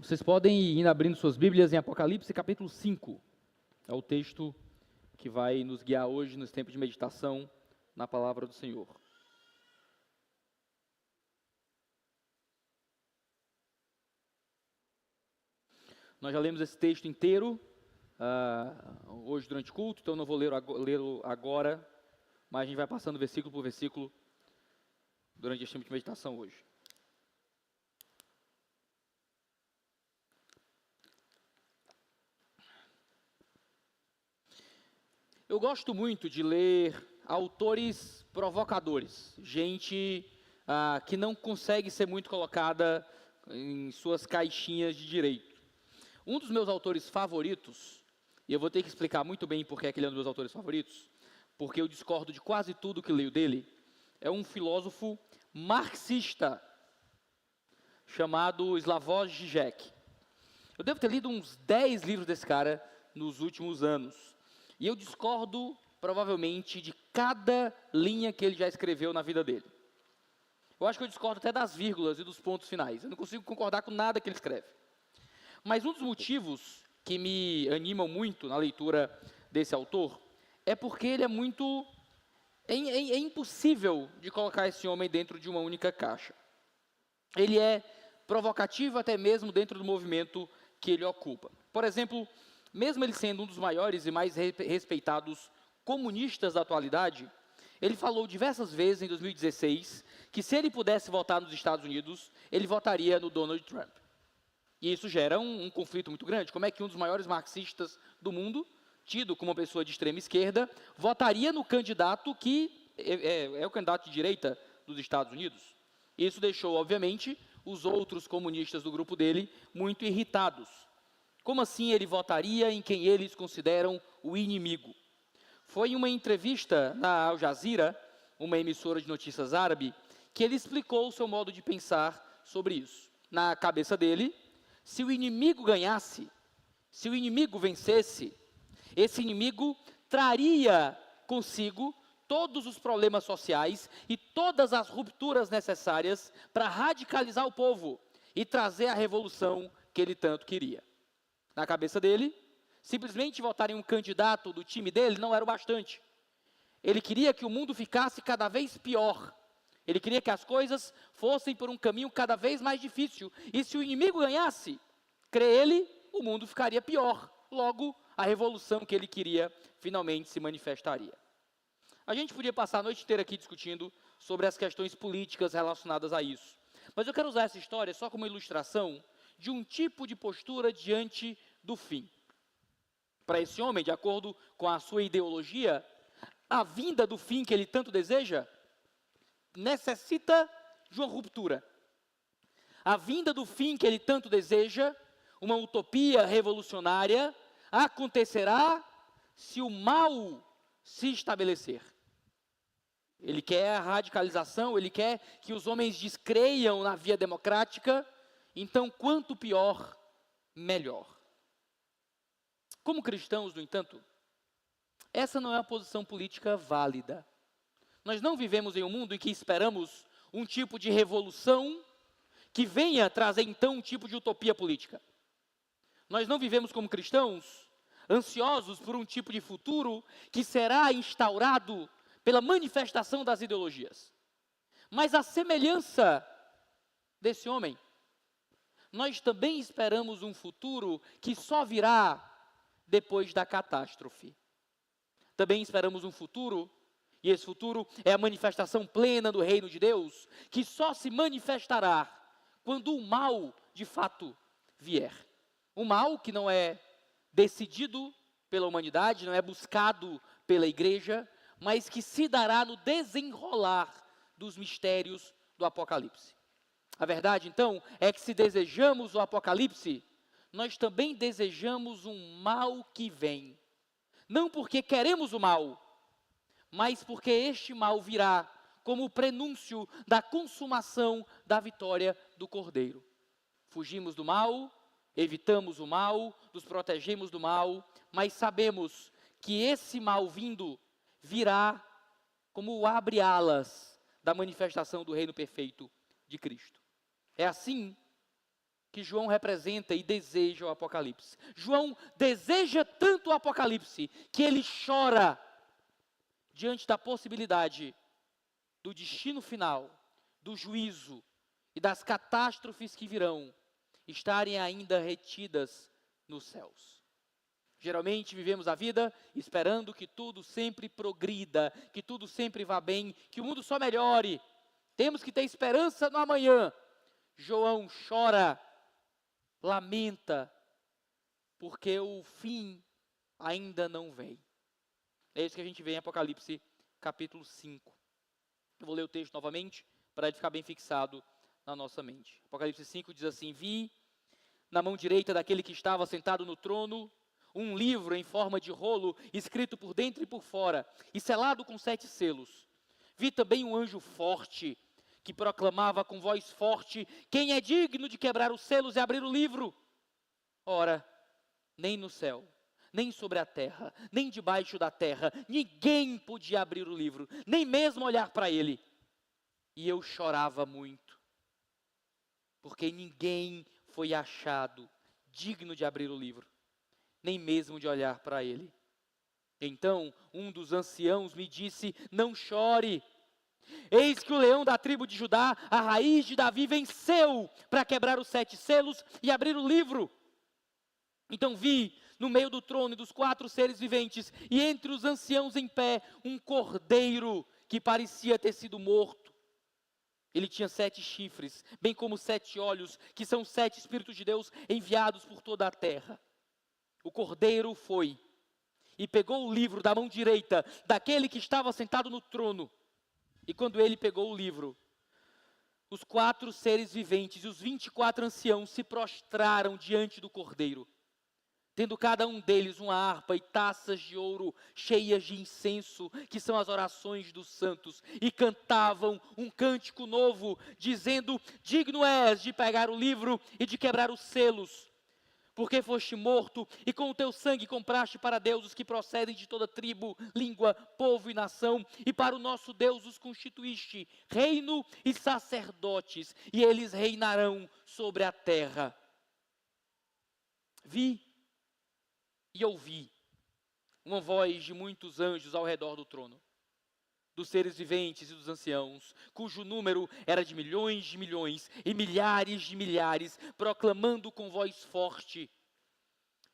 Vocês podem ir abrindo suas Bíblias em Apocalipse capítulo 5. É o texto que vai nos guiar hoje nos tempos de meditação na palavra do Senhor. Nós já lemos esse texto inteiro hoje durante o culto, então eu não vou lê-lo agora, mas a gente vai passando versículo por versículo durante esse tempo de meditação hoje. Eu gosto muito de ler autores provocadores, gente que não consegue ser muito colocada em suas caixinhas de direito. Um dos meus autores favoritos, e eu vou ter que explicar muito bem por que ele é um dos meus autores favoritos, porque eu discordo de quase tudo que leio dele, é um filósofo marxista chamado Slavoj Žižek. Eu devo ter lido uns 10 livros desse cara nos últimos anos. E eu discordo, provavelmente, de cada linha que ele já escreveu na vida dele. Eu acho que eu discordo até das vírgulas e dos pontos finais. Eu não consigo concordar com nada que ele escreve. Mas um dos motivos que me animam muito na leitura desse autor é porque ele é muito... É impossível de colocar esse homem dentro de uma única caixa. Ele é provocativo até mesmo dentro do movimento que ele ocupa. Por exemplo, mesmo ele sendo um dos maiores e mais respeitados comunistas da atualidade, ele falou diversas vezes em 2016 que se ele pudesse votar nos Estados Unidos, ele votaria no Donald Trump. E isso gera um conflito muito grande. Como é que um dos maiores marxistas do mundo, tido como uma pessoa de extrema esquerda, votaria no candidato que é o candidato de direita dos Estados Unidos? Isso deixou, obviamente, os outros comunistas do grupo dele muito irritados. Como assim ele votaria em quem eles consideram o inimigo? Foi em uma entrevista na Al Jazeera, uma emissora de notícias árabe, que ele explicou o seu modo de pensar sobre isso. Na cabeça dele, se o inimigo ganhasse, se o inimigo vencesse, esse inimigo traria consigo todos os problemas sociais e todas as rupturas necessárias para radicalizar o povo e trazer a revolução que ele tanto queria. Na cabeça dele, simplesmente votar em um candidato do time dele não era o bastante. Ele queria que o mundo ficasse cada vez pior. Ele queria que as coisas fossem por um caminho cada vez mais difícil. E se o inimigo ganhasse, crê ele, o mundo ficaria pior. Logo, a revolução que ele queria finalmente se manifestaria. A gente podia passar a noite inteira aqui discutindo sobre as questões políticas relacionadas a isso. Mas eu quero usar essa história só como ilustração de um tipo de postura diante do fim. Para esse homem, de acordo com a sua ideologia, a vinda do fim que ele tanto deseja necessita de uma ruptura. A vinda do fim que ele tanto deseja, uma utopia revolucionária, acontecerá se o mal se estabelecer. Ele quer a radicalização, ele quer que os homens descreiam na via democrática, então quanto pior, melhor. Como cristãos, no entanto, essa não é uma posição política válida. Nós não vivemos em um mundo em que esperamos um tipo de revolução que venha trazer então um tipo de utopia política. Nós não vivemos como cristãos ansiosos por um tipo de futuro que será instaurado pela manifestação das ideologias. Mas a semelhança desse homem, nós também esperamos um futuro que só virá depois da catástrofe. Também esperamos um futuro, e esse futuro é a manifestação plena do reino de Deus, que só se manifestará quando o mal, de fato, vier. O mal que não é decidido pela humanidade, não é buscado pela igreja, mas que se dará no desenrolar dos mistérios do Apocalipse. A verdade, então, é que se desejamos o Apocalipse, nós também desejamos um mal que vem. Não porque queremos o mal, mas porque este mal virá como o prenúncio da consumação da vitória do Cordeiro. Fugimos do mal, evitamos o mal, nos protegemos do mal, mas sabemos que esse mal vindo virá como o abre-alas da manifestação do reino perfeito de Cristo. É assim que João representa e deseja o Apocalipse. João deseja tanto o Apocalipse que ele chora diante da possibilidade do destino final, do juízo e das catástrofes que virão estarem ainda retidas nos céus. Geralmente vivemos a vida esperando que tudo sempre progrida, que tudo sempre vá bem, que o mundo só melhore. Temos que ter esperança no amanhã. João chora, lamenta, porque o fim ainda não vem. É isso que a gente vê em Apocalipse capítulo 5. Eu vou ler o texto novamente, para ele ficar bem fixado na nossa mente. Apocalipse 5 diz assim: Vi na mão direita daquele que estava sentado no trono um livro em forma de rolo, escrito por dentro e por fora, e selado com 7 selos. Vi também um anjo forte, que proclamava com voz forte: quem é digno de quebrar os selos e abrir o livro? Ora, nem no céu, nem sobre a terra, nem debaixo da terra, ninguém podia abrir o livro, nem mesmo olhar para ele. E eu chorava muito, porque ninguém foi achado digno de abrir o livro, nem mesmo de olhar para ele. Então um dos anciãos me disse: não chore, eis que o leão da tribo de Judá, a raiz de Davi, venceu para quebrar os 7 selos e abrir o livro. Então vi no meio do trono e dos 4 seres viventes, e entre os anciãos em pé, um cordeiro que parecia ter sido morto. Ele tinha 7 chifres, bem como 7 olhos, que são 7 Espíritos de Deus enviados por toda a terra. O cordeiro foi e pegou o livro da mão direita daquele que estava sentado no trono. E quando ele pegou o livro, os 4 seres viventes e os 24 anciãos se prostraram diante do cordeiro, tendo cada um deles uma harpa e taças de ouro cheias de incenso, que são as orações dos santos, e cantavam um cântico novo, dizendo: digno és de pegar o livro e de quebrar os selos, porque foste morto, e com o teu sangue compraste para Deus os que procedem de toda tribo, língua, povo e nação, e para o nosso Deus os constituíste reino e sacerdotes, e eles reinarão sobre a terra. Vi e ouvi uma voz de muitos anjos ao redor do trono, dos seres viventes e dos anciãos, cujo número era de milhões e milhares de milhares, proclamando com voz forte: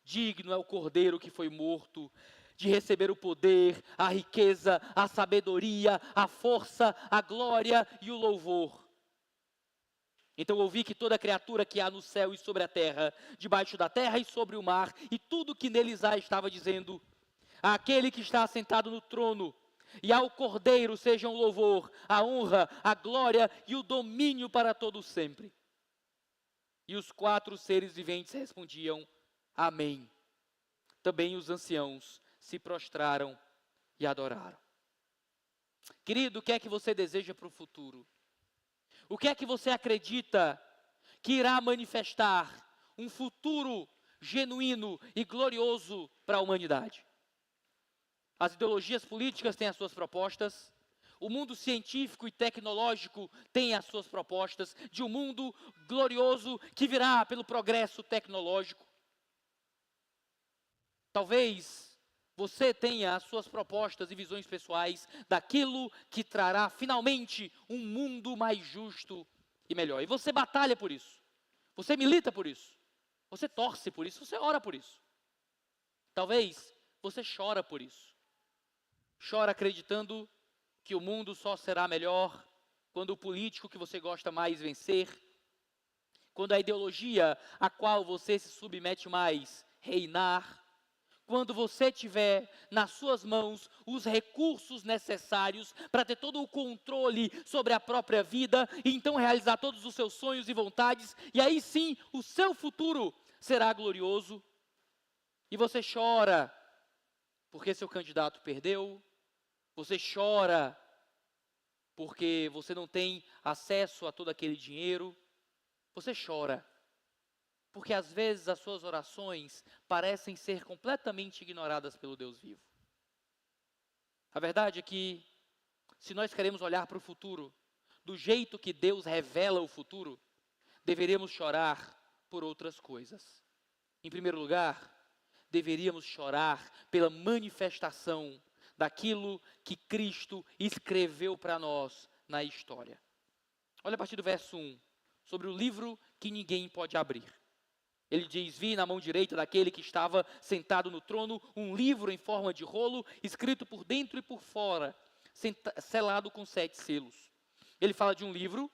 digno é o cordeiro que foi morto, de receber o poder, a riqueza, a sabedoria, a força, a glória e o louvor. Então ouvi que toda criatura que há no céu e sobre a terra, debaixo da terra e sobre o mar, e tudo que neles há, estava dizendo: àquele que está assentado no trono, e ao Cordeiro sejam o louvor, a honra, a glória e o domínio para todo sempre. E os 4 seres viventes respondiam: amém. Também os anciãos se prostraram e adoraram. Querido, o que é que você deseja para o futuro? O que é que você acredita que irá manifestar um futuro genuíno e glorioso para a humanidade? As ideologias políticas têm as suas propostas, o mundo científico e tecnológico tem as suas propostas de um mundo glorioso que virá pelo progresso tecnológico. Talvez você tenha as suas propostas e visões pessoais daquilo que trará finalmente um mundo mais justo e melhor. E você batalha por isso, você milita por isso, você torce por isso, você ora por isso. Talvez você chora por isso. Chora acreditando que o mundo só será melhor quando o político que você gosta mais vencer, quando a ideologia a qual você se submete mais reinar, quando você tiver nas suas mãos os recursos necessários para ter todo o controle sobre a própria vida e então realizar todos os seus sonhos e vontades, e aí sim o seu futuro será glorioso. E você chora porque seu candidato perdeu, você chora porque você não tem acesso a todo aquele dinheiro, você chora porque às vezes as suas orações parecem ser completamente ignoradas pelo Deus vivo. A verdade é que, se nós queremos olhar para o futuro do jeito que Deus revela o futuro, deveríamos chorar por outras coisas. Em primeiro lugar, deveríamos chorar pela manifestação daquilo que Cristo escreveu para nós na história. Olha a partir do verso 1, sobre o livro que ninguém pode abrir. Ele diz: vi na mão direita daquele que estava sentado no trono um livro em forma de rolo, escrito por dentro e por fora, selado com 7 selos. Ele fala de um livro.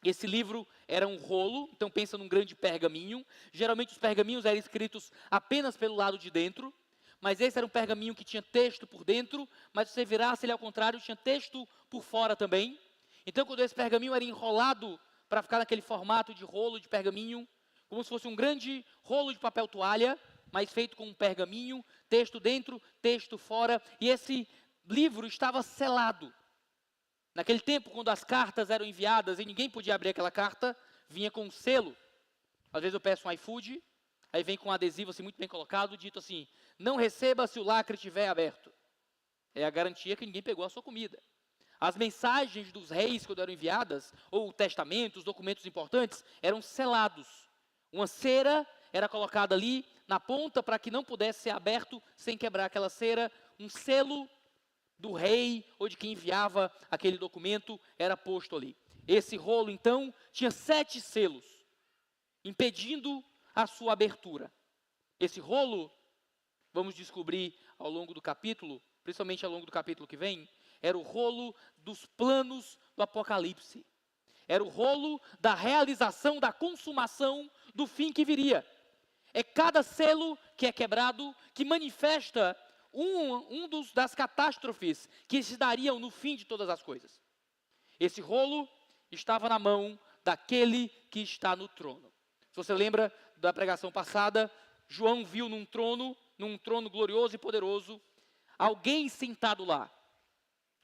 Esse livro era um rolo, então pensa num grande pergaminho. Geralmente os pergaminhos eram escritos apenas pelo lado de dentro, mas esse era um pergaminho que tinha texto por dentro, mas se você virasse ele ao contrário, tinha texto por fora também. Então quando esse pergaminho era enrolado para ficar naquele formato de rolo de pergaminho, como se fosse um grande rolo de papel toalha, mas feito com um pergaminho, texto dentro, texto fora, e esse livro estava selado. Naquele tempo, quando as cartas eram enviadas e ninguém podia abrir aquela carta, vinha com um selo. Às vezes eu peço um iFood, aí vem com um adesivo assim, muito bem colocado, dito assim: não receba se o lacre estiver aberto. É a garantia que ninguém pegou a sua comida. As mensagens dos reis, quando eram enviadas, ou testamentos, documentos importantes, eram selados. Uma cera era colocada ali na ponta para que não pudesse ser aberto sem quebrar aquela cera. Um selo do rei ou de quem enviava aquele documento era posto ali. Esse rolo, então, tinha 7 selos, impedindo a sua abertura. Esse rolo, vamos descobrir ao longo do capítulo, principalmente ao longo do capítulo que vem, era o rolo dos planos do Apocalipse. Era o rolo da realização, da consumação do fim que viria. É cada selo que é quebrado que manifesta das catástrofes que se dariam no fim de todas as coisas. Esse rolo estava na mão daquele que está no trono. Se você lembra da pregação passada, João viu num trono glorioso e poderoso, alguém sentado lá.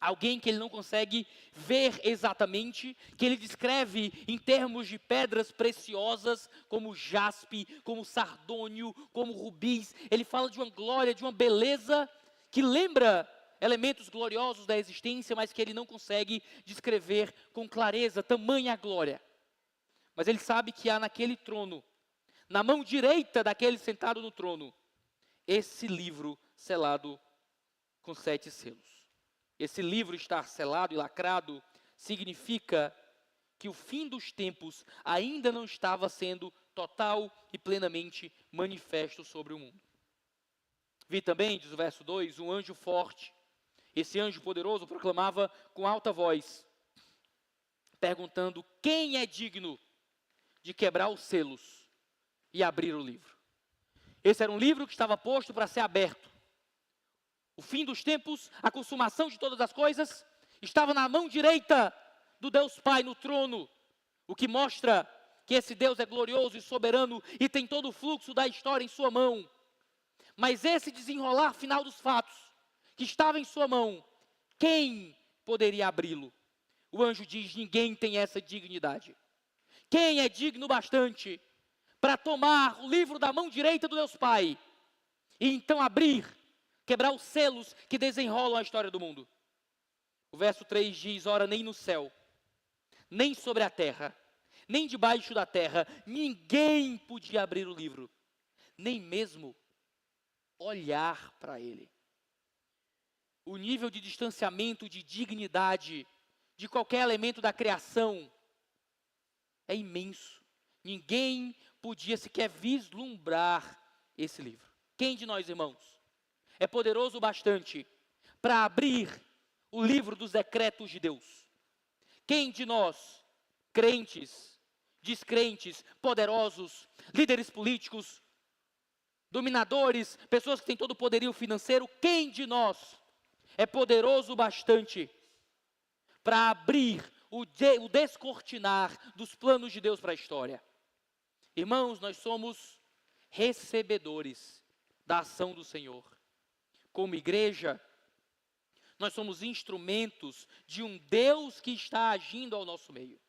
Alguém que ele não consegue ver exatamente, que ele descreve em termos de pedras preciosas, como jaspe, como sardônio, como rubis. Ele fala de uma glória, de uma beleza que lembra elementos gloriosos da existência, mas que ele não consegue descrever com clareza, tamanha glória. Mas ele sabe que há naquele trono, na mão direita daquele sentado no trono, esse livro selado com 7 selos. Esse livro estar selado e lacrado significa que o fim dos tempos ainda não estava sendo total e plenamente manifesto sobre o mundo. Vi também, diz o verso 2, um anjo forte. Esse anjo poderoso proclamava com alta voz, perguntando: quem é digno de quebrar os selos e abrir o livro? Esse era um livro que estava posto para ser aberto. O fim dos tempos, a consumação de todas as coisas, estava na mão direita do Deus Pai no trono, o que mostra que esse Deus é glorioso e soberano e tem todo o fluxo da história em sua mão. Mas esse desenrolar final dos fatos, que estava em sua mão, quem poderia abri-lo? O anjo diz: ninguém tem essa dignidade. Quem é digno bastante para tomar o livro da mão direita do Deus Pai e então abrir, quebrar os selos que desenrolam a história do mundo? O verso 3 diz: ora, nem no céu, nem sobre a terra, nem debaixo da terra, ninguém podia abrir o livro, nem mesmo olhar para ele. O nível de distanciamento, de dignidade, de qualquer elemento da criação é imenso. Ninguém podia sequer vislumbrar esse livro. Quem de nós, irmãos, é poderoso o bastante para abrir o livro dos decretos de Deus? Quem de nós, crentes, descrentes, poderosos, líderes políticos, dominadores, pessoas que têm todo o poderio financeiro, quem de nós é poderoso o bastante para abrir o descortinar dos planos de Deus para a história? Irmãos, nós somos recebedores da ação do Senhor. Como igreja, nós somos instrumentos de um Deus que está agindo ao nosso meio.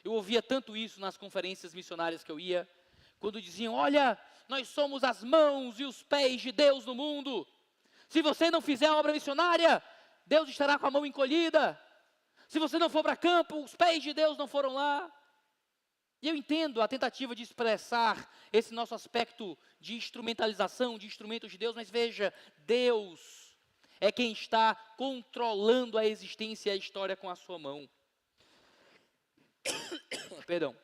Eu ouvia tanto isso nas conferências missionárias que eu ia, quando diziam: olha, nós somos as mãos e os pés de Deus no mundo. Se você não fizer a obra missionária, Deus estará com a mão encolhida. Se você não for para campo, os pés de Deus não foram lá. E eu entendo a tentativa de expressar esse nosso aspecto de instrumentalização, de instrumentos de Deus, mas veja, Deus é quem está controlando a existência e a história com a sua mão. Perdão.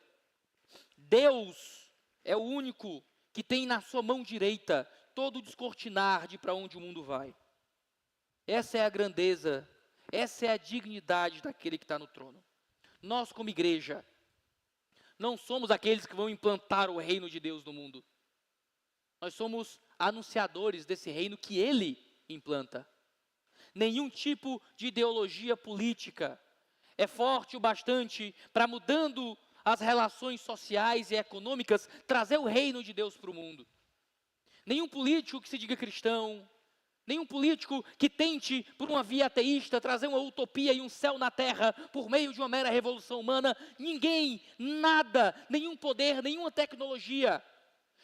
Deus é o único que tem na sua mão direita todo o descortinar de para onde o mundo vai. Essa é a grandeza, essa é a dignidade daquele que está no trono. Nós, como igreja, não somos aqueles que vão implantar o reino de Deus no mundo. Nós somos anunciadores desse reino que Ele implanta. Nenhum tipo de ideologia política é forte o bastante para, mudando as relações sociais e econômicas, trazer o reino de Deus para o mundo. Nenhum político que se diga cristão, nenhum político que tente, por uma via ateísta, trazer uma utopia e um céu na terra por meio de uma mera revolução humana, ninguém, nada, nenhum poder, nenhuma tecnologia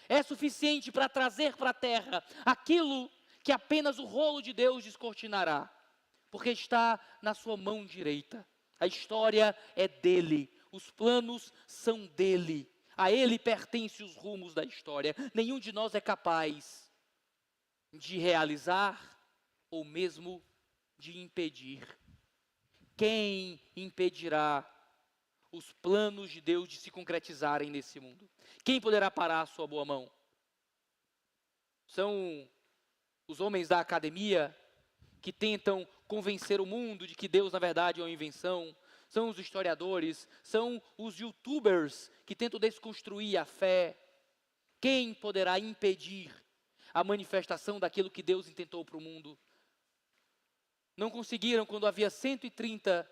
é suficiente para trazer para a terra aquilo que apenas o rolo de Deus descortinará, porque está na sua mão direita. A história é dele, os planos são dele, a ele pertencem os rumos da história. Nenhum de nós é capaz de realizar ou mesmo de impedir. Quem impedirá os planos de Deus de se concretizarem nesse mundo? Quem poderá parar a sua boa mão? São os homens da academia que tentam convencer o mundo de que Deus, na verdade, é uma invenção. São os historiadores, são os youtubers que tentam desconstruir a fé. Quem poderá impedir a manifestação daquilo que Deus intentou para o mundo? Não conseguiram quando havia 130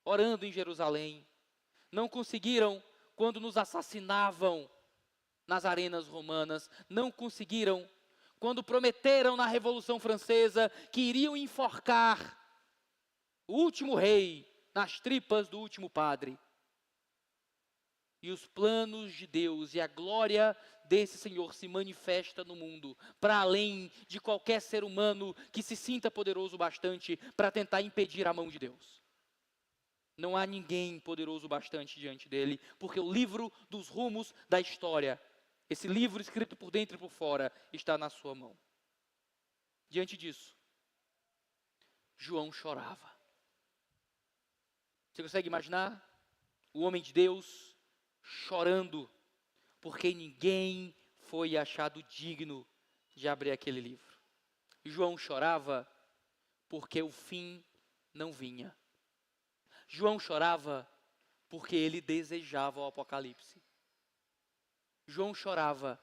orando em Jerusalém. Não conseguiram quando nos assassinavam nas arenas romanas. Não conseguiram quando prometeram na Revolução Francesa que iriam enforcar o último rei nas tripas do último padre. E os planos de Deus e a glória desse Senhor se manifesta no mundo, para além de qualquer ser humano que se sinta poderoso bastante para tentar impedir a mão de Deus. Não há ninguém poderoso bastante diante dele, porque o livro dos rumos da história, esse livro escrito por dentro e por fora, está na sua mão. Diante disso, João chorava. Você consegue imaginar o homem de Deus chorando, porque ninguém foi achado digno de abrir aquele livro? João chorava porque o fim não vinha. João chorava porque ele desejava o Apocalipse. João chorava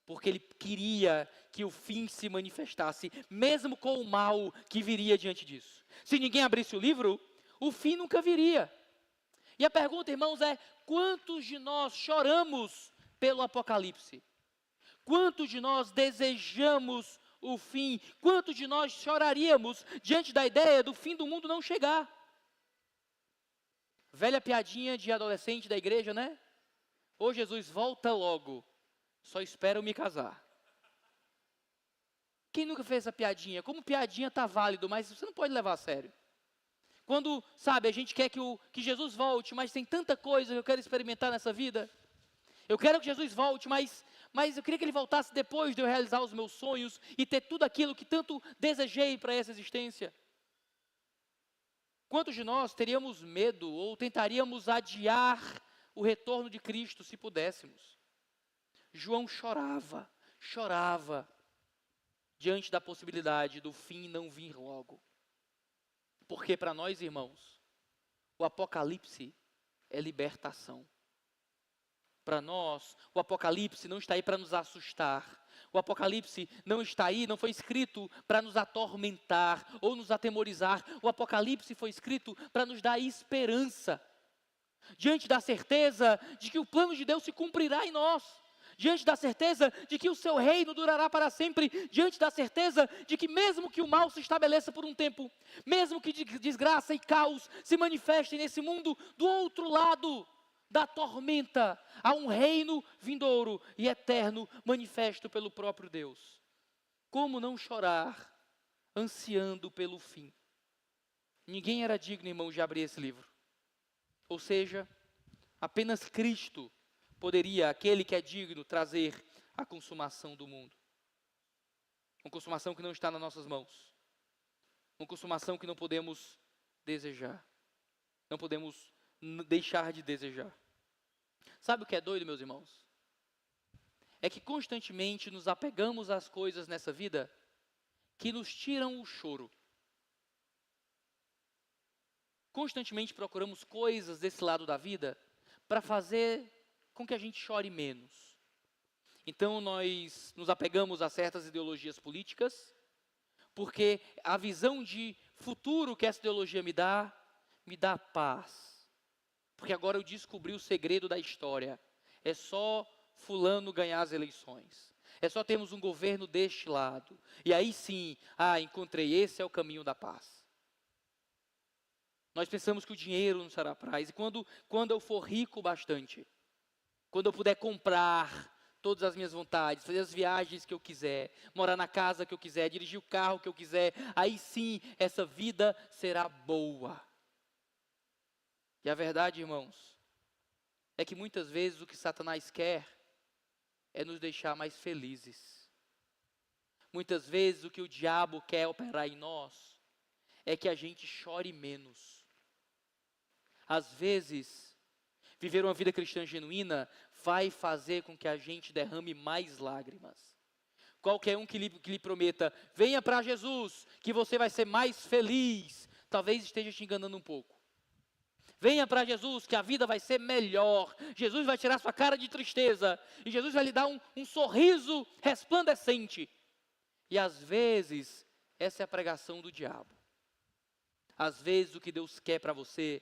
porque ele queria que o fim se manifestasse, mesmo com o mal que viria diante disso. Se ninguém abrisse o livro, o fim nunca viria. E a pergunta, irmãos, é: quantos de nós choramos pelo Apocalipse? Quantos de nós desejamos o fim? Quantos de nós choraríamos diante da ideia do fim do mundo não chegar? Velha piadinha de adolescente da igreja, né? Ô Jesus, volta logo, só espero me casar. Quem nunca fez essa piadinha? Como piadinha está válido, mas você não pode levar a sério. Quando, sabe, a gente quer que Jesus volte, mas tem tanta coisa que eu quero experimentar nessa vida. Eu quero que Jesus volte, mas eu queria que Ele voltasse depois de eu realizar os meus sonhos e ter tudo aquilo que tanto desejei para essa existência. Quantos de nós teríamos medo ou tentaríamos adiar o retorno de Cristo se pudéssemos? João chorava diante da possibilidade do fim não vir logo. Porque para nós, irmãos, o Apocalipse é libertação. Para nós, o Apocalipse não está aí para nos assustar. O Apocalipse não está aí, não foi escrito para nos atormentar ou nos atemorizar. O Apocalipse foi escrito para nos dar esperança. Diante da certeza de que o plano de Deus se cumprirá em nós. Diante da certeza de que o seu reino durará para sempre, diante da certeza de que mesmo que o mal se estabeleça por um tempo, mesmo que desgraça e caos se manifestem nesse mundo, do outro lado da tormenta, há um reino vindouro e eterno manifesto pelo próprio Deus. Como não chorar, ansiando pelo fim? Ninguém era digno, irmão, de abrir esse livro. Ou seja, Apenas Cristo poderia, aquele que é digno, trazer a consumação do mundo. Uma consumação que não está nas nossas mãos. Uma consumação que não podemos desejar. Não podemos deixar de desejar. Sabe o que é doido, meus irmãos? É que constantemente nos apegamos às coisas nessa vida que nos tiram o choro. Constantemente procuramos coisas desse lado da vida para fazer com que a gente chore menos. Então nós nos apegamos a certas ideologias políticas, porque a visão de futuro que essa ideologia me dá paz. Porque agora eu descobri o segredo da história. É só fulano ganhar as eleições. É só termos um governo deste lado. E aí sim, encontrei, esse é o caminho da paz. Nós pensamos que o dinheiro nos dará paz. E quando eu for rico bastante, quando eu puder comprar todas as minhas vontades, fazer as viagens que eu quiser, morar na casa que eu quiser, dirigir o carro que eu quiser, aí sim, essa vida será boa. E a verdade, irmãos, é que muitas vezes o que Satanás quer é nos deixar mais felizes. Muitas vezes o que o diabo quer operar em nós é que a gente chore menos. Às vezes, viver uma vida cristã genuína vai fazer com que a gente derrame mais lágrimas. Qualquer um que lhe prometa, venha para Jesus, que você vai ser mais feliz, talvez esteja te enganando um pouco. Venha para Jesus, que a vida vai ser melhor. Jesus vai tirar sua cara de tristeza. E Jesus vai lhe dar um sorriso resplandecente. E às vezes, essa é a pregação do diabo. Às vezes o que Deus quer para você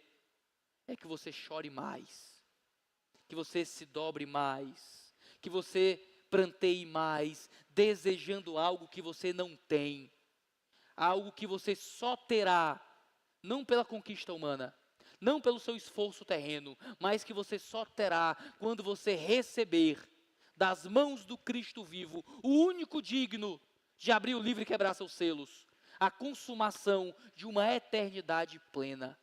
é que você chore mais. Que você se dobre mais. Que você pranteie mais, desejando algo que você não tem. Algo que você só terá, não pela conquista humana, não pelo seu esforço terreno, mas que você só terá quando você receber das mãos do Cristo vivo, o único digno de abrir o livro e quebrar seus selos, a consumação de uma eternidade plena.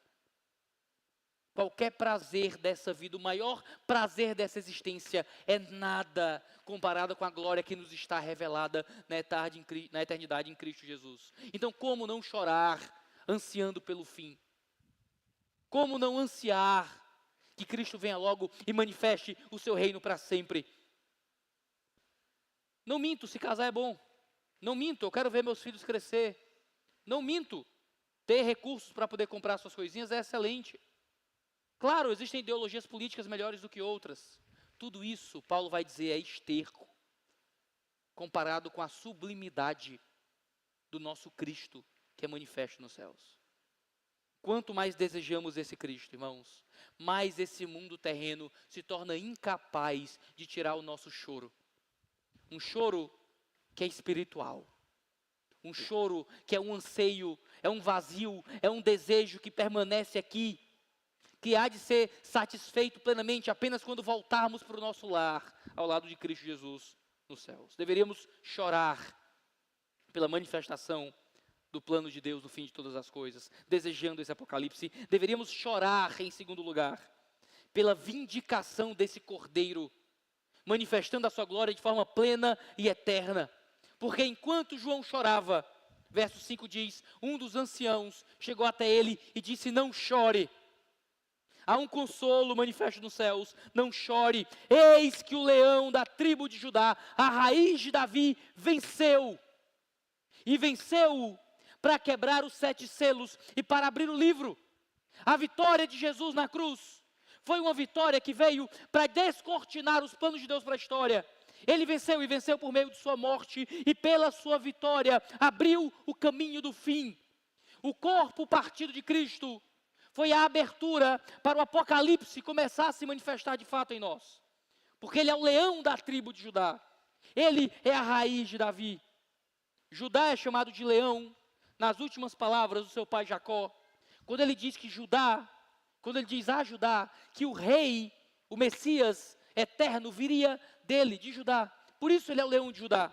Qualquer prazer dessa vida, o maior prazer dessa existência é nada comparado com a glória que nos está revelada na eternidade em Cristo Jesus. Então, como não chorar, ansiando pelo fim? Como não ansiar que Cristo venha logo e manifeste o seu reino para sempre? Não minto, se casar é bom. Não minto, eu quero ver meus filhos crescer. Não minto, ter recursos para poder comprar suas coisinhas é excelente. Claro, existem ideologias políticas melhores do que outras. Tudo isso, Paulo vai dizer, é esterco, comparado com a sublimidade do nosso Cristo, que é manifesto nos céus. Quanto mais desejamos esse Cristo, irmãos, mais esse mundo terreno se torna incapaz de tirar o nosso choro. Um choro que é espiritual. Um choro que é um anseio, é um vazio, é um desejo que permanece aqui, que há de ser satisfeito plenamente apenas quando voltarmos para o nosso lar, ao lado de Cristo Jesus nos céus. Deveríamos chorar pela manifestação do plano de Deus no fim de todas as coisas, desejando esse apocalipse. Deveríamos chorar, em segundo lugar, pela vindicação desse Cordeiro, manifestando a sua glória de forma plena e eterna. Porque enquanto João chorava, verso 5 diz, um dos anciãos chegou até ele e disse, não chore. Há um consolo manifesto nos céus, não chore. Eis que o leão da tribo de Judá, a raiz de Davi, venceu. E venceu para quebrar os 7 selos e para abrir o livro. A vitória de Jesus na cruz foi uma vitória que veio para descortinar os planos de Deus para a história. Ele venceu e venceu por meio de sua morte e pela sua vitória abriu o caminho do fim. O corpo partido de Cristo foi a abertura para o Apocalipse começar a se manifestar de fato em nós. Porque ele é o leão da tribo de Judá. Ele é a raiz de Davi. Judá é chamado de leão nas últimas palavras do seu pai Jacó. Quando ele diz que quando ele diz a Judá, que o rei, o Messias eterno viria dele, de Judá. Por isso ele é o leão de Judá.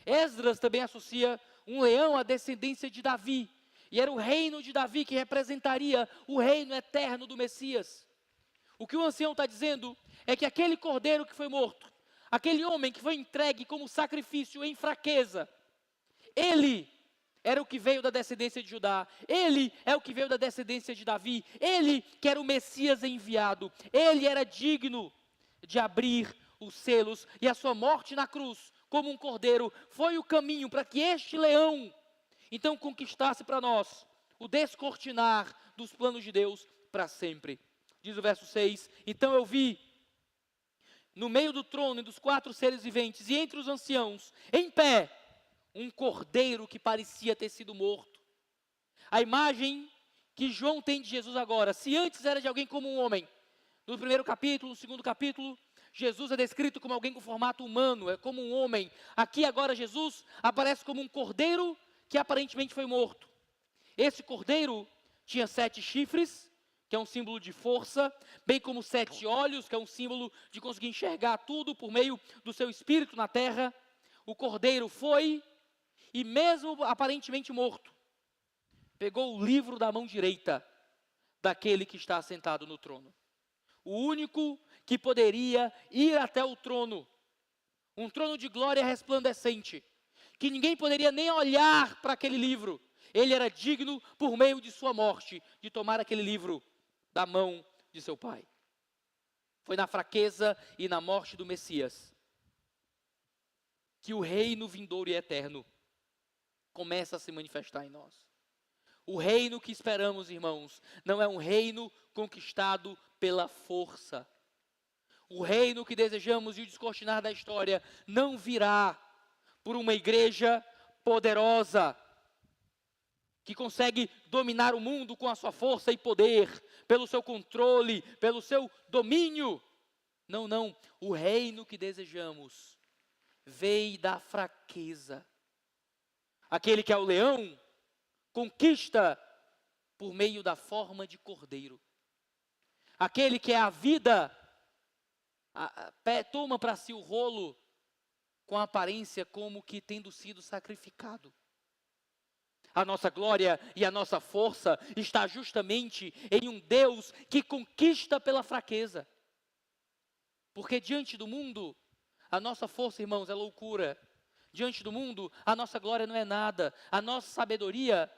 Esdras também associa um leão à descendência de Davi. E era o reino de Davi que representaria o reino eterno do Messias. O que o ancião está dizendo é que aquele cordeiro que foi morto, aquele homem que foi entregue como sacrifício em fraqueza, ele era o que veio da descendência de Judá, ele é o que veio da descendência de Davi, ele que era o Messias enviado, ele era digno de abrir os selos, e a sua morte na cruz, como um cordeiro, foi o caminho para que este leão, então, conquistasse para nós o descortinar dos planos de Deus para sempre. Diz o verso 6, então eu vi, no meio do trono e dos 4 seres viventes, e entre os anciãos, em pé, um cordeiro que parecia ter sido morto. A imagem que João tem de Jesus agora, se antes era de alguém como um homem, no primeiro capítulo, no segundo capítulo, Jesus é descrito como alguém com formato humano, é como um homem. Aqui agora Jesus aparece como um cordeiro que aparentemente foi morto. Esse cordeiro tinha 7 chifres, que é um símbolo de força, bem como 7 olhos, que é um símbolo de conseguir enxergar tudo por meio do seu espírito na terra. O cordeiro foi, e mesmo aparentemente morto, pegou o livro da mão direita daquele que está sentado no trono. O único que poderia ir até o trono, um trono de glória resplandecente, que ninguém poderia nem olhar para aquele livro. Ele era digno, por meio de sua morte, de tomar aquele livro da mão de seu pai. Foi na fraqueza e na morte do Messias que o reino vindouro e eterno começa a se manifestar em nós. O reino que esperamos, irmãos, não é um reino conquistado pela força. O reino que desejamos e o descortinar da história não virá por uma igreja poderosa, que consegue dominar o mundo com a sua força e poder, pelo seu controle, pelo seu domínio. Não, não. O reino que desejamos veio da fraqueza. Aquele que é o leão conquista por meio da forma de cordeiro. Aquele que é a vida toma para si o rolo com a aparência como que tendo sido sacrificado. A nossa glória e a nossa força está justamente em um Deus que conquista pela fraqueza. Porque diante do mundo, a nossa força, irmãos, é loucura. Diante do mundo, a nossa glória não é nada. A nossa sabedoria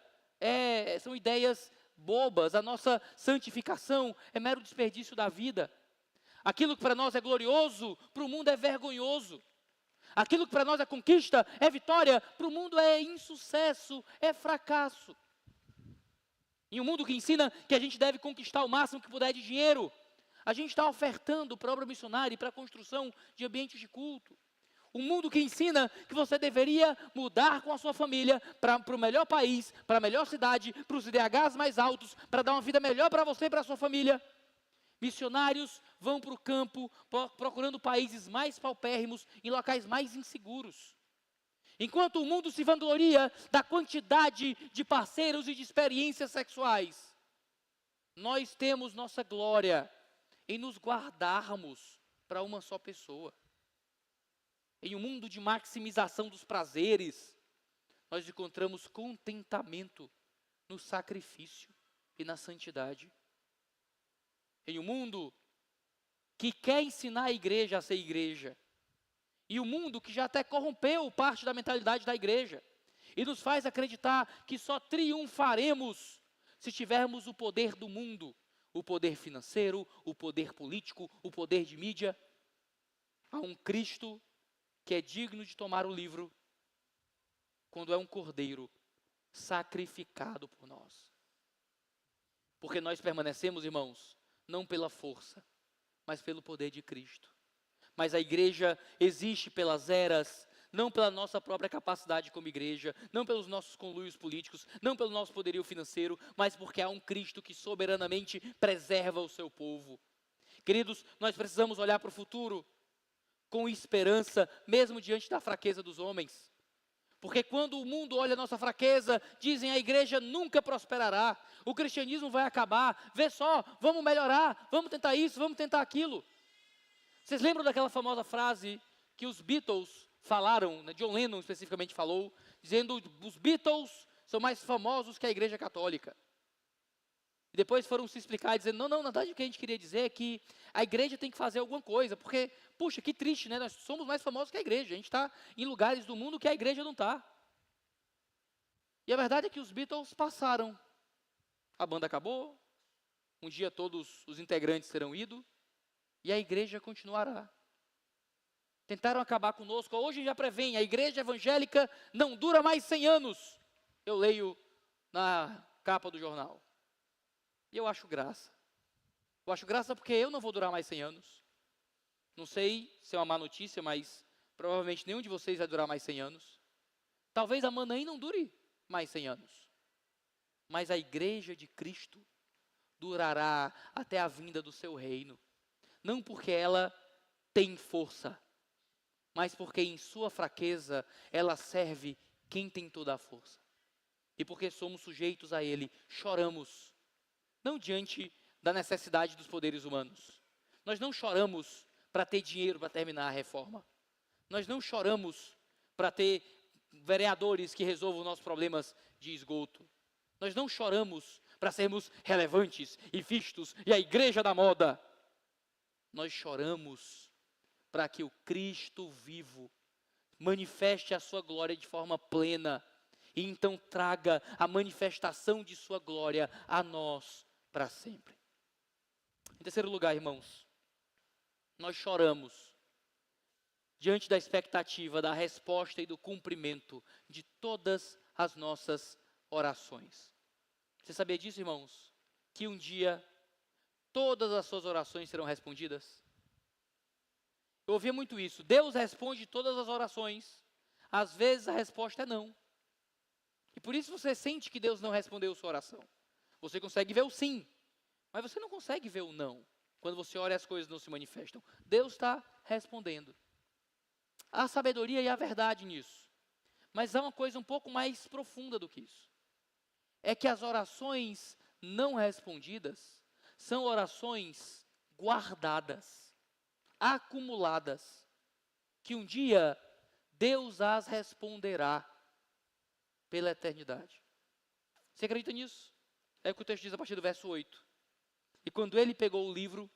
são ideias bobas. A nossa santificação é mero desperdício da vida. Aquilo que para nós é glorioso, para o mundo é vergonhoso. Aquilo que para nós é conquista, é vitória, para o mundo é insucesso, é fracasso. Em um mundo que ensina que a gente deve conquistar o máximo que puder de dinheiro, a gente está ofertando para a obra missionária e para a construção de ambientes de culto. Um mundo que ensina que você deveria mudar com a sua família para o melhor país, para a melhor cidade, para os IDHs mais altos, para dar uma vida melhor para você e para a sua família. Missionários vão para o campo procurando países mais paupérrimos, em locais mais inseguros. Enquanto o mundo se vangloria da quantidade de parceiros e de experiências sexuais, nós temos nossa glória em nos guardarmos para uma só pessoa. Em um mundo de maximização dos prazeres, nós encontramos contentamento no sacrifício e na santidade. Em um mundo que quer ensinar a igreja a ser igreja, e o mundo que já até corrompeu parte da mentalidade da igreja, e nos faz acreditar que só triunfaremos se tivermos o poder do mundo, o poder financeiro, o poder político, o poder de mídia. Há um Cristo que é digno de tomar o livro, quando é um cordeiro sacrificado por nós. Porque nós permanecemos, irmãos, não pela força, mas pelo poder de Cristo. Mas a igreja existe pelas eras, não pela nossa própria capacidade como igreja, não pelos nossos conluios políticos, não pelo nosso poderio financeiro, mas porque há um Cristo que soberanamente preserva o seu povo. Queridos, nós precisamos olhar para o futuro com esperança, mesmo diante da fraqueza dos homens. Porque quando o mundo olha a nossa fraqueza, dizem a igreja nunca prosperará, o cristianismo vai acabar, vê só, vamos melhorar, vamos tentar isso, vamos tentar aquilo. Vocês lembram daquela famosa frase que os Beatles falaram, né, John Lennon especificamente falou, dizendo os Beatles são mais famosos que a igreja católica. E depois foram se explicar, dizendo, não, na verdade o que a gente queria dizer é que a igreja tem que fazer alguma coisa, porque, puxa, que triste, né? Nós somos mais famosos que a igreja, a gente está em lugares do mundo que a igreja não está. E a verdade é que os Beatles passaram, a banda acabou, um dia todos os integrantes terão ido, e a igreja continuará. Tentaram acabar conosco, hoje já prevém, a igreja evangélica não dura mais 100 anos. Eu leio na capa do jornal. E eu acho graça. Eu acho graça porque eu não vou durar mais 100 anos. Não sei se é uma má notícia, mas provavelmente nenhum de vocês vai durar mais 100 anos. Talvez a Manaim não dure mais 100 anos. Mas a igreja de Cristo durará até a vinda do seu reino. Não porque ela tem força, mas porque em sua fraqueza ela serve quem tem toda a força. E porque somos sujeitos a Ele, choramos. Não diante da necessidade dos poderes humanos. Nós não choramos para ter dinheiro para terminar a reforma. Nós não choramos para ter vereadores que resolvam nossos problemas de esgoto. Nós não choramos para sermos relevantes e vistos e a igreja da moda. Nós choramos para que o Cristo vivo manifeste a sua glória de forma plena e então traga a manifestação de sua glória a nós para sempre. Em terceiro lugar, irmãos, nós choramos diante da expectativa da resposta e do cumprimento de todas as nossas orações. Você sabia disso, irmãos? Que um dia todas as suas orações serão respondidas? Eu ouvia muito isso. Deus responde todas as orações. Às vezes a resposta é não. E por isso você sente que Deus não respondeu sua oração. Você consegue ver o sim, mas você não consegue ver o não. Quando você ora e as coisas não se manifestam. Deus está respondendo. Há sabedoria e há verdade nisso. Mas há uma coisa um pouco mais profunda do que isso. É que as orações não respondidas são orações guardadas, acumuladas, que um dia Deus as responderá pela eternidade. Você acredita nisso? É o que o texto diz a partir do verso 8. E quando ele pegou o livro,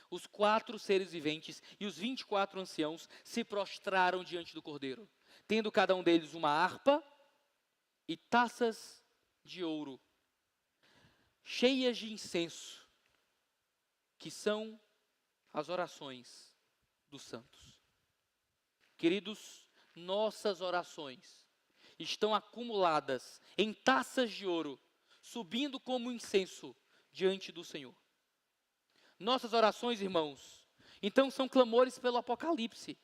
os 4 seres viventes e os 24 anciãos se prostraram diante do Cordeiro, tendo cada um deles uma harpa e taças de ouro, cheias de incenso, que são as orações dos santos. Queridos, nossas orações estão acumuladas em taças de ouro, subindo como incenso diante do Senhor. Nossas orações, irmãos, então são clamores pelo Apocalipse.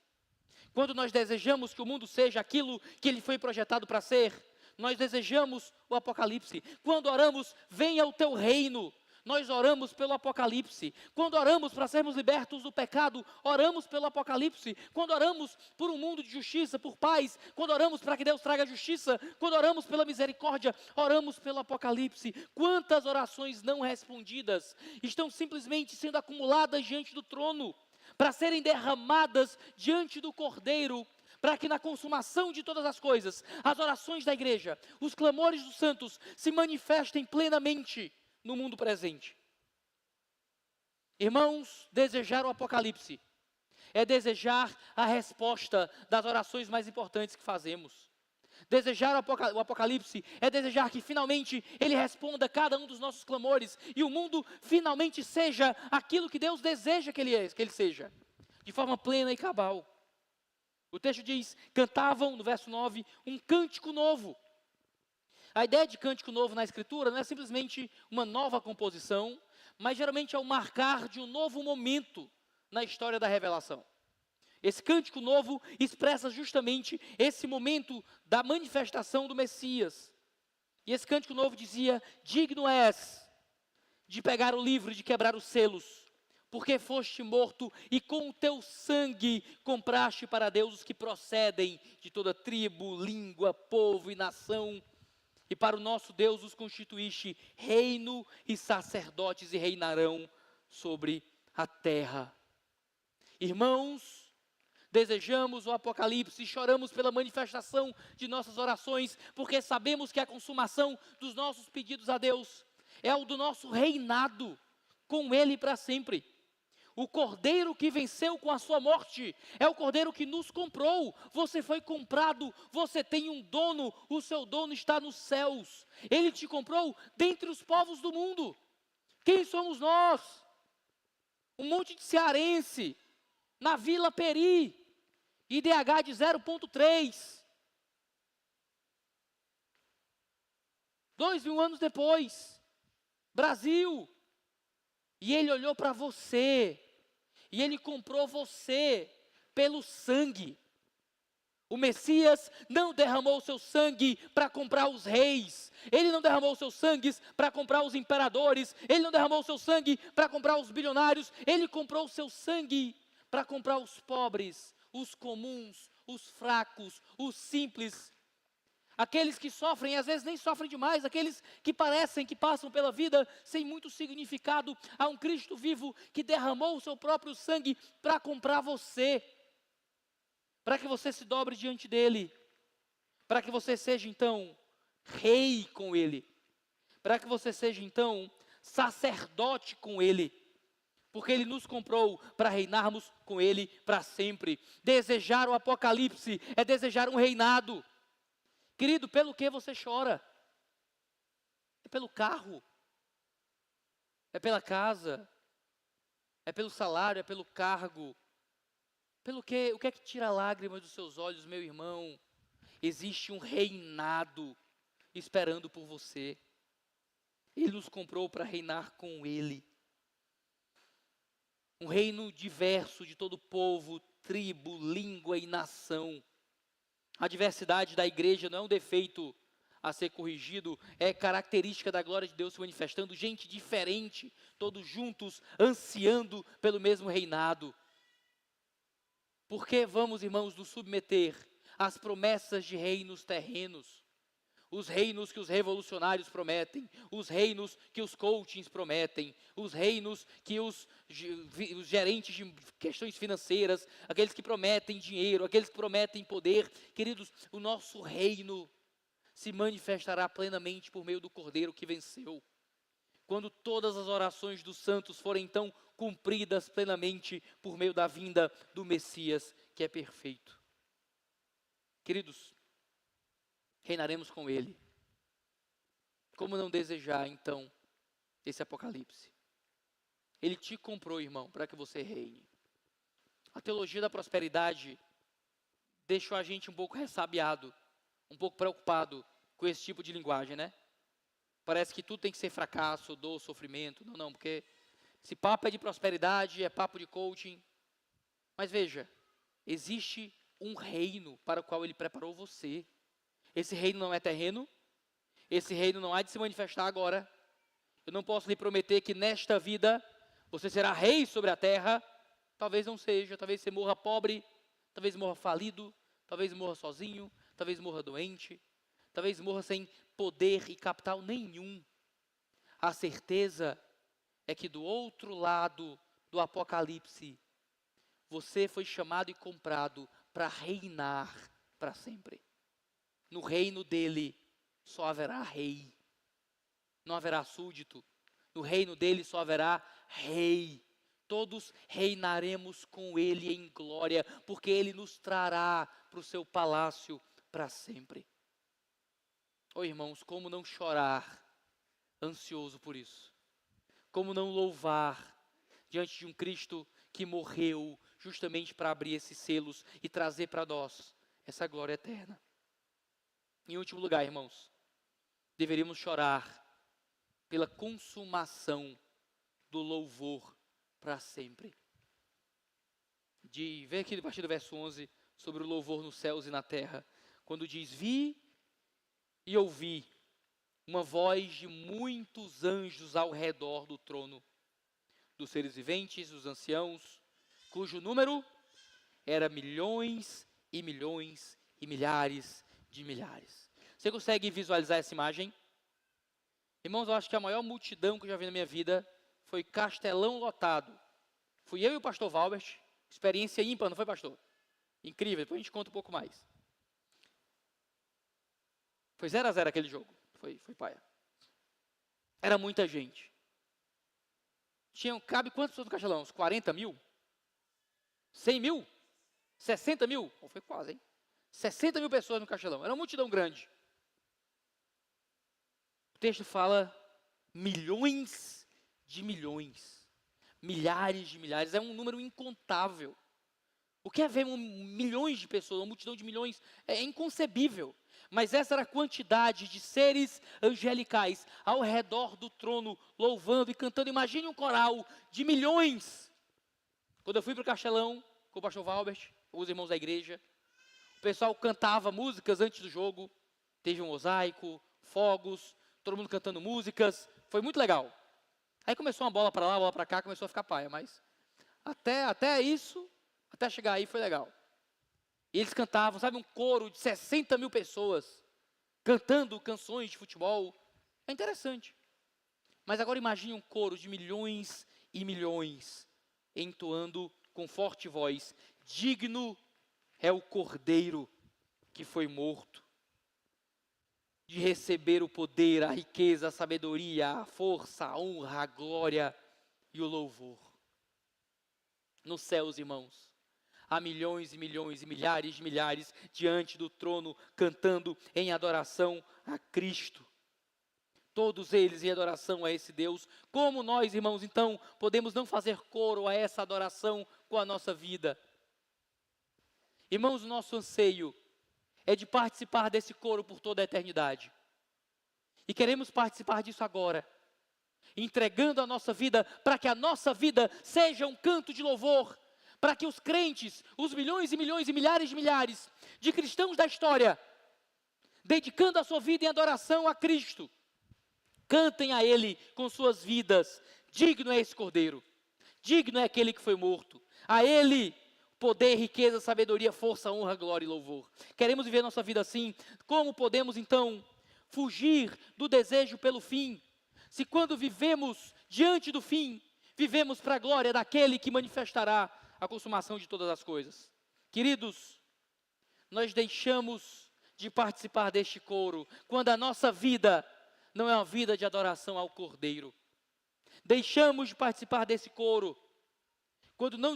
Quando nós desejamos que o mundo seja aquilo que ele foi projetado para ser, nós desejamos o Apocalipse. Quando oramos, venha o teu reino, nós oramos pelo Apocalipse. Quando oramos para sermos libertos do pecado, oramos pelo Apocalipse. Quando oramos por um mundo de justiça, por paz, quando oramos para que Deus traga justiça, quando oramos pela misericórdia, oramos pelo Apocalipse. Quantas orações não respondidas estão simplesmente sendo acumuladas diante do trono, para serem derramadas diante do Cordeiro, para que na consumação de todas as coisas, as orações da igreja, os clamores dos santos se manifestem plenamente no mundo presente. Irmãos, desejar o Apocalipse é desejar a resposta das orações mais importantes que fazemos. Desejar o Apocalipse é desejar que finalmente Ele responda cada um dos nossos clamores e o mundo finalmente seja aquilo que Deus deseja que ele seja, de forma plena e cabal. O texto diz, cantavam, no verso 9, um cântico novo. A ideia de cântico novo na Escritura não é simplesmente uma nova composição, mas geralmente é o marcar de um novo momento na história da revelação. Esse cântico novo expressa justamente esse momento da manifestação do Messias. E esse cântico novo dizia, digno és de pegar o livro e de quebrar os selos, porque foste morto e com o teu sangue compraste para Deus os que procedem de toda tribo, língua, povo e nação. E para o nosso Deus os constituíste reino e sacerdotes e reinarão sobre a terra. Irmãos, desejamos o Apocalipse e choramos pela manifestação de nossas orações, porque sabemos que a consumação dos nossos pedidos a Deus é o do nosso reinado com Ele para sempre. O cordeiro que venceu com a sua morte é o cordeiro que nos comprou. Você foi comprado, você tem um dono, o seu dono está nos céus. Ele te comprou dentre os povos do mundo. Quem somos nós? Um monte de cearense, na Vila Peri, IDH de 0,3. 2.000 anos depois, Brasil. E Ele olhou para você, e Ele comprou você pelo sangue. O Messias não derramou o seu sangue para comprar os reis. Ele não derramou os seus sangues para comprar os imperadores. Ele não derramou o seu sangue para comprar os bilionários. Ele comprou o seu sangue para comprar os pobres, os comuns, os fracos, os simples. Aqueles que sofrem, às vezes nem sofrem demais, aqueles que parecem que passam pela vida sem muito significado. Há um Cristo vivo que derramou o seu próprio sangue para comprar você, para que você se dobre diante dele, para que você seja então rei com ele, para que você seja então sacerdote com ele, porque ele nos comprou para reinarmos com ele para sempre. Desejar o Apocalipse é desejar um reinado. Querido, pelo que você chora? É pelo carro? É pela casa? É pelo salário? É pelo cargo? Pelo quê? O que é que tira lágrimas dos seus olhos, meu irmão? Existe um reinado esperando por você. Ele nos comprou para reinar com Ele. Um reino diverso de todo povo, tribo, língua e nação. A diversidade da igreja não é um defeito a ser corrigido, é característica da glória de Deus se manifestando, gente diferente, todos juntos, ansiando pelo mesmo reinado. Por que vamos, irmãos, nos submeter às promessas de reinos terrenos? Os reinos que os revolucionários prometem, os reinos que os coachings prometem, os reinos que os gerentes de questões financeiras, aqueles que prometem dinheiro, aqueles que prometem poder. Queridos, o nosso reino se manifestará plenamente por meio do Cordeiro que venceu. Quando todas as orações dos santos forem então cumpridas plenamente por meio da vinda do Messias, que é perfeito. Queridos, reinaremos com Ele. Como não desejar, então, esse Apocalipse? Ele te comprou, irmão, para que você reine. A teologia da prosperidade deixou a gente um pouco ressabiado, um pouco preocupado com esse tipo de linguagem, né? Parece que tudo tem que ser fracasso, dor, sofrimento. Não, porque se papo é de prosperidade, é papo de coaching. Mas veja, existe um reino para o qual Ele preparou você. Esse reino não é terreno, esse reino não há de se manifestar agora. Eu não posso lhe prometer que nesta vida você será rei sobre a terra. Talvez não seja, talvez você morra pobre, talvez morra falido, talvez morra sozinho, talvez morra doente, talvez morra sem poder e capital nenhum. A certeza é que do outro lado do Apocalipse, você foi chamado e comprado para reinar para sempre. No reino dele só haverá rei, não haverá súdito. No reino dele só haverá rei. Todos reinaremos com ele em glória, porque ele nos trará para o seu palácio para sempre. Oh, irmãos, como não chorar ansioso por isso? Como não louvar diante de um Cristo que morreu justamente para abrir esses selos e trazer para nós essa glória eterna? Em último lugar, irmãos, deveríamos chorar pela consumação do louvor para sempre. Vem aqui a partir do verso 11, sobre o louvor nos céus e na terra, quando diz: vi e ouvi uma voz de muitos anjos ao redor do trono, dos seres viventes, dos anciãos, cujo número era milhões e milhões e milhares de milhares. Você consegue visualizar essa imagem? Irmãos, eu acho que a maior multidão que eu já vi na minha vida foi Castelão lotado. Fui eu e o pastor Valbert, experiência ímpar, não foi, pastor? Incrível, depois a gente conta um pouco mais. Foi 0-0 aquele jogo, foi paia. Era muita gente. Cabe quantas pessoas no Castelão? Uns 40 mil? 100 mil? 60 mil? Oh, foi quase, hein? 60 mil pessoas no Castelão. Era uma multidão grande. O texto fala milhões de milhões. Milhares de milhares. É um número incontável. O que é ver milhões de pessoas, uma multidão de milhões? É inconcebível. Mas essa era a quantidade de seres angelicais ao redor do trono, louvando e cantando. Imagine um coral de milhões. Quando eu fui para o Castelão, com o pastor Valbert, os irmãos da igreja, o pessoal cantava músicas antes do jogo. Teve um mosaico, fogos, todo mundo cantando músicas. Foi muito legal. Aí começou uma bola para lá, uma bola para cá, começou a ficar paia. Mas até isso, até chegar aí foi legal. E eles cantavam, sabe, um coro de 60 mil pessoas cantando canções de futebol. É interessante. Mas agora imagine um coro de milhões e milhões entoando com forte voz: digno é o Cordeiro que foi morto de receber o poder, a riqueza, a sabedoria, a força, a honra, a glória e o louvor. Nos céus, irmãos, há milhões e milhões e milhares de milhares diante do trono, cantando em adoração a Cristo. Todos eles em adoração a esse Deus. Como nós, irmãos, então, podemos não fazer coro a essa adoração com a nossa vida? Irmãos, o nosso anseio é de participar desse coro por toda a eternidade. E queremos participar disso agora, entregando a nossa vida para que a nossa vida seja um canto de louvor, para que os crentes, os milhões e milhões e milhares de cristãos da história, dedicando a sua vida em adoração a Cristo, cantem a Ele com suas vidas. Digno é esse Cordeiro, digno é aquele que foi morto, a Ele poder, riqueza, sabedoria, força, honra, glória e louvor. Queremos viver nossa vida assim? Como podemos então fugir do desejo pelo fim? Se quando vivemos diante do fim, vivemos para a glória daquele que manifestará a consumação de todas as coisas. Queridos, nós deixamos de participar deste coro quando a nossa vida não é uma vida de adoração ao Cordeiro. Deixamos de participar desse coro quando não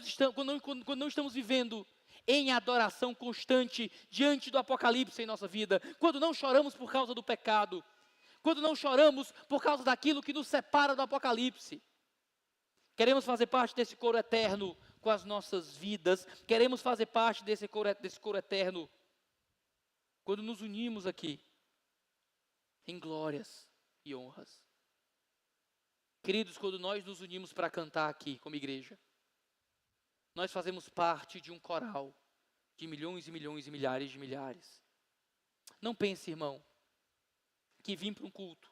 estamos vivendo em adoração constante diante do Apocalipse em nossa vida, quando não choramos por causa do pecado, quando não choramos por causa daquilo que nos separa do Apocalipse. Queremos fazer parte desse coro eterno com as nossas vidas, queremos fazer parte desse coro eterno quando nos unimos aqui em glórias e honras. Queridos, quando nós nos unimos para cantar aqui como igreja, nós fazemos parte de um coral de milhões e milhões e milhares de milhares. Não pense, irmão, que vir para um culto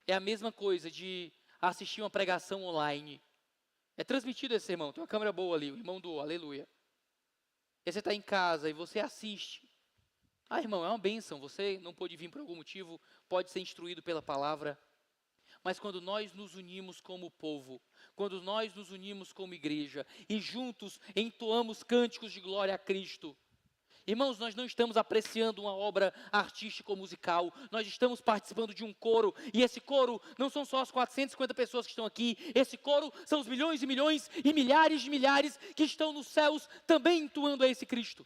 é a mesma coisa de assistir uma pregação online. É transmitido esse sermão, tem uma câmera boa ali, o irmão do aleluia. E você está em casa e você assiste. Ah, irmão, é uma bênção, você não pôde vir por algum motivo, pode ser instruído pela palavra. Mas quando nós nos unimos como povo, quando nós nos unimos como igreja e juntos entoamos cânticos de glória a Cristo, irmãos, nós não estamos apreciando uma obra artística ou musical, nós estamos participando de um coro, e esse coro não são só as 450 pessoas que estão aqui, esse coro são os milhões e milhões e milhares de milhares que estão nos céus também entoando a esse Cristo.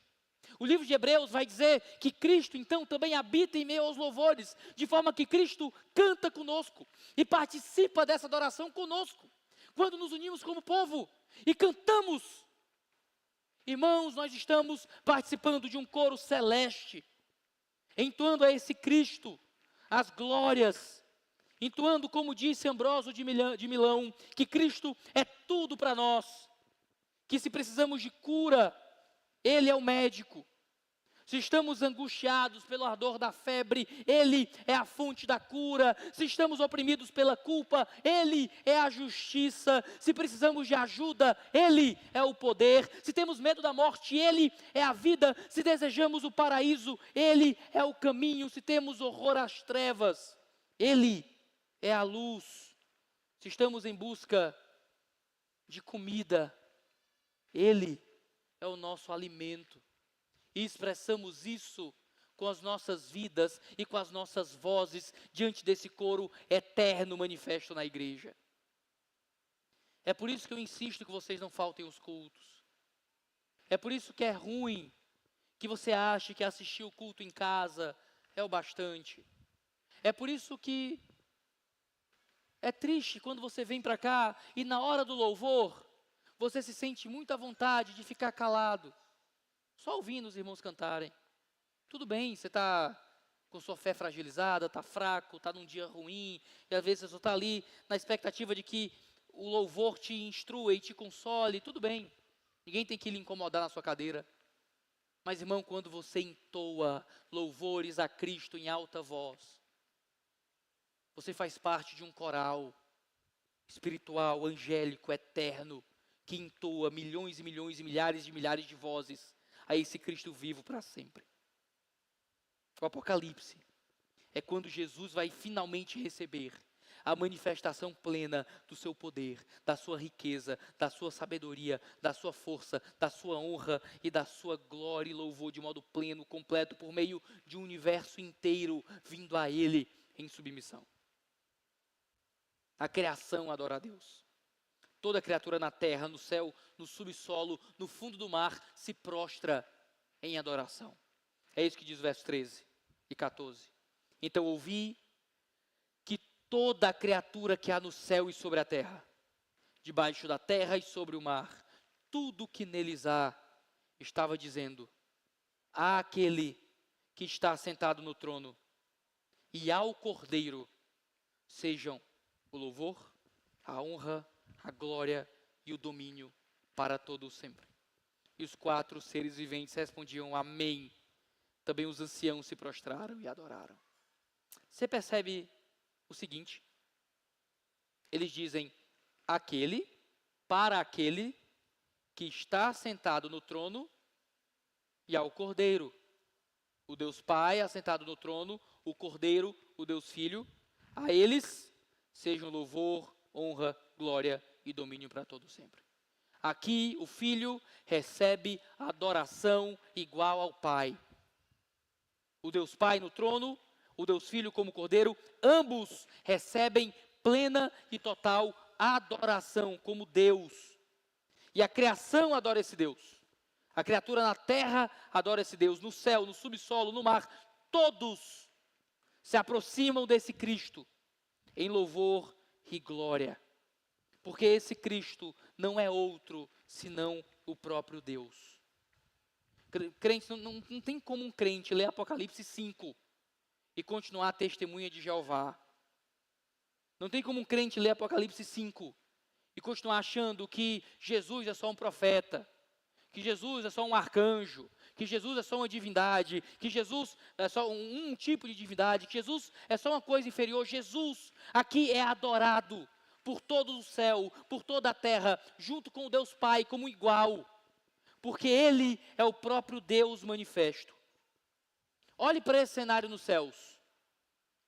O livro de Hebreus vai dizer que Cristo então também habita em meio aos louvores, de forma que Cristo canta conosco e participa dessa adoração conosco. Quando nos unimos como povo e cantamos, irmãos, nós estamos participando de um coro celeste, entoando a esse Cristo as glórias, entoando, como disse Ambrósio de Milão, que Cristo é tudo para nós, que se precisamos de cura, Ele é o médico. Se estamos angustiados pelo ardor da febre, Ele é a fonte da cura. Se estamos oprimidos pela culpa, Ele é a justiça. Se precisamos de ajuda, Ele é o poder. Se temos medo da morte, Ele é a vida. Se desejamos o paraíso, Ele é o caminho. Se temos horror às trevas, Ele é a luz. Se estamos em busca de comida, Ele é o nosso alimento. E expressamos isso com as nossas vidas e com as nossas vozes diante desse coro eterno manifesto na igreja. É por isso que eu insisto que vocês não faltem os cultos. É por isso que é ruim que você ache que assistir o culto em casa é o bastante. É por isso que é triste quando você vem para cá e na hora do louvor, você se sente muito à vontade de ficar calado, só ouvindo os irmãos cantarem. Tudo bem, você está com sua fé fragilizada, está fraco, está num dia ruim, e às vezes você só está ali na expectativa de que o louvor te instrua e te console, tudo bem. Ninguém tem que lhe incomodar na sua cadeira. Mas, irmão, quando você entoa louvores a Cristo em alta voz, você faz parte de um coral espiritual, angélico, eterno, que entoa milhões e milhões e milhares de vozes a esse Cristo vivo para sempre. O Apocalipse é quando Jesus vai finalmente receber a manifestação plena do seu poder, da sua riqueza, da sua sabedoria, da sua força, da sua honra e da sua glória e louvor de modo pleno, completo, por meio de um universo inteiro vindo a Ele em submissão. A criação adora a Deus. Toda criatura na terra, no céu, no subsolo, no fundo do mar, se prostra em adoração. É isso que diz o verso 13 e 14. Então ouvi que toda a criatura que há no céu e sobre a terra, debaixo da terra e sobre o mar, tudo que neles há, estava dizendo: àquele que está sentado no trono e ao Cordeiro sejam o louvor, a honra, a glória e o domínio para todo o sempre. E os 4 seres viventes respondiam: amém. Também os anciãos se prostraram e adoraram. Você percebe o seguinte? Eles dizem: aquele, para aquele que está sentado no trono e ao Cordeiro. O Deus Pai assentado no trono, o Cordeiro, o Deus Filho. A eles sejam louvor, honra, glória e domínio para todo sempre. Aqui o Filho recebe adoração igual ao Pai. O Deus Pai no trono, o Deus Filho como Cordeiro, ambos recebem plena e total adoração como Deus. E a criação adora esse Deus. A criatura na terra adora esse Deus. No céu, no subsolo, no mar, todos se aproximam desse Cristo em louvor e glória. Porque esse Cristo não é outro senão o próprio Deus. Crente, não tem como um crente ler Apocalipse 5 e continuar a testemunha de Jeová. Não tem como um crente ler Apocalipse 5 e continuar achando que Jesus é só um profeta, que Jesus é só um arcanjo, que Jesus é só uma divindade, que Jesus é só um tipo de divindade, que Jesus é só uma coisa inferior. Jesus aqui é adorado por todo o céu, por toda a terra, junto com o Deus Pai como igual, porque Ele é o próprio Deus manifesto. Olhe para esse cenário nos céus.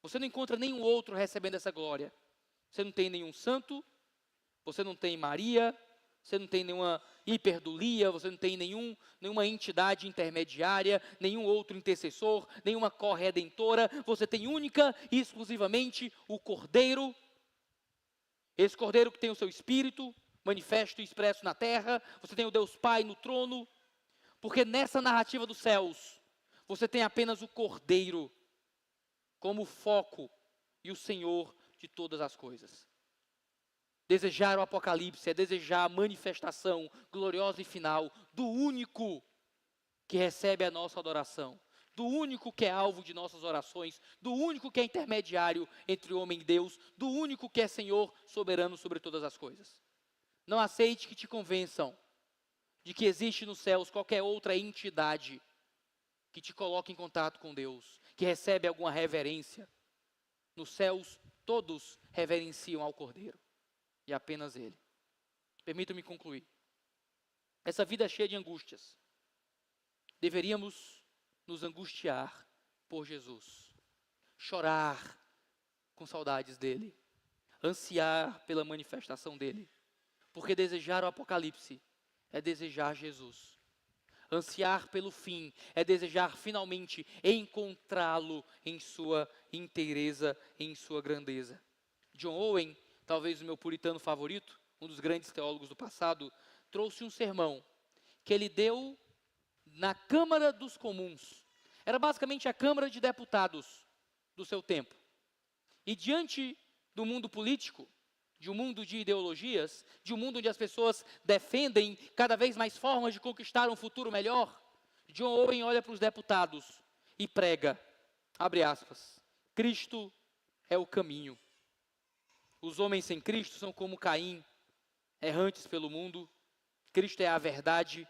Você não encontra nenhum outro recebendo essa glória. Você não tem nenhum santo, você não tem Maria, você não tem nenhuma hiperdulia, você não tem nenhuma entidade intermediária, nenhum outro intercessor, nenhuma corredentora. Você tem única e exclusivamente o Cordeiro. Esse Cordeiro que tem o seu Espírito manifesto e expresso na terra. Você tem o Deus Pai no trono. Porque nessa narrativa dos céus, você tem apenas o Cordeiro como foco e o Senhor de todas as coisas. Desejar o Apocalipse é desejar a manifestação gloriosa e final do único que recebe a nossa adoração, do único que é alvo de nossas orações, do único que é intermediário entre o homem e Deus, do único que é Senhor soberano sobre todas as coisas. Não aceite que te convençam de que existe nos céus qualquer outra entidade que te coloque em contato com Deus, que recebe alguma reverência. Nos céus, todos reverenciam ao Cordeiro, e apenas Ele. Permita-me concluir. Essa vida cheia de angústias, deveríamos nos angustiar por Jesus, chorar com saudades dEle, ansiar pela manifestação dEle, porque desejar o Apocalipse é desejar Jesus. Ansiar pelo fim é desejar finalmente encontrá-lo em sua inteireza, em sua grandeza. John Owen, talvez o meu puritano favorito, um dos grandes teólogos do passado, trouxe um sermão que ele deu na Câmara dos Comuns. Era basicamente a Câmara de Deputados do seu tempo. E diante do mundo político, de um mundo de ideologias, de um mundo onde as pessoas defendem cada vez mais formas de conquistar um futuro melhor, John Owen olha para os deputados e prega, abre aspas, Cristo é o caminho. Os homens sem Cristo são como Caim, errantes pelo mundo. Cristo é a verdade.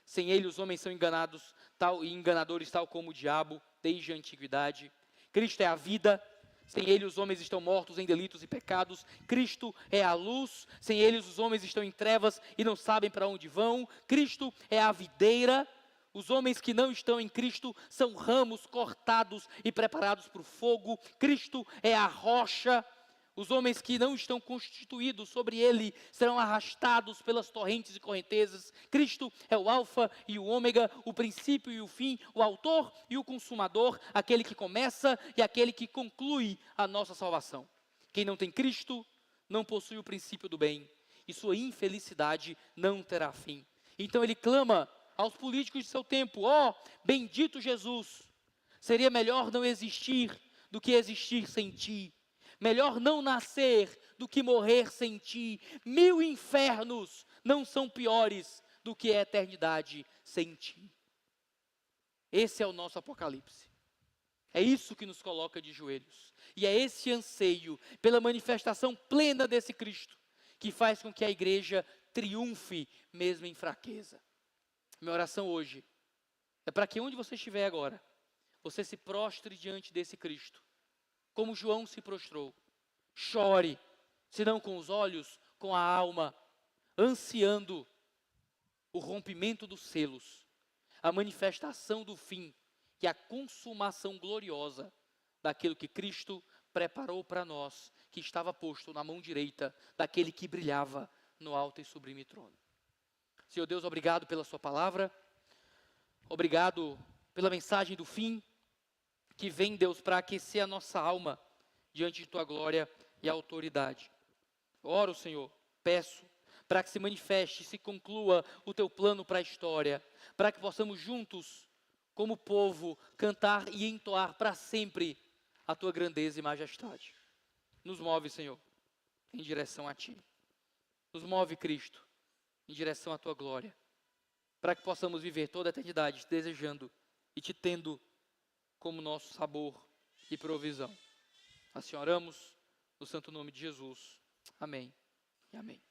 Sem ele os homens são enganados e enganadores tal como o diabo, desde a antiguidade. Cristo é a vida. Sem ele os homens estão mortos em delitos e pecados. Cristo é a luz. Sem eles os homens estão em trevas e não sabem para onde vão. Cristo é a videira. Os homens que não estão em Cristo são ramos cortados e preparados para o fogo. Cristo é a rocha. Os homens que não estão constituídos sobre ele serão arrastados pelas torrentes e correntezas. Cristo é o alfa e o ômega, o princípio e o fim, o autor e o consumador, aquele que começa e aquele que conclui a nossa salvação. Quem não tem Cristo não possui o princípio do bem e sua infelicidade não terá fim. Então ele clama aos políticos de seu tempo, bendito Jesus, seria melhor não existir do que existir sem ti. Melhor não nascer do que morrer sem ti. 1000 infernos não são piores do que a eternidade sem ti. Esse é o nosso Apocalipse. É isso que nos coloca de joelhos. E é esse anseio pela manifestação plena desse Cristo que faz com que a igreja triunfe mesmo em fraqueza. Minha oração hoje é para que onde você estiver agora, você se prostre diante desse Cristo. Como João se prostrou, chore, se não com os olhos, com a alma, ansiando o rompimento dos selos, a manifestação do fim e a consumação gloriosa daquilo que Cristo preparou para nós, que estava posto na mão direita daquele que brilhava no alto e sublime trono. Senhor Deus, obrigado pela sua palavra, obrigado pela mensagem do fim, que vem, Deus, para aquecer a nossa alma diante de tua glória e autoridade. Oro, Senhor, peço para que se manifeste, se conclua o teu plano para a história, para que possamos juntos, como povo, cantar e entoar para sempre a tua grandeza e majestade. Nos move, Senhor, em direção a ti. Nos move, Cristo, em direção à tua glória, para que possamos viver toda a eternidade te desejando e te tendo como nosso sabor e provisão. Assim oramos, no santo nome de Jesus. Amém e amém.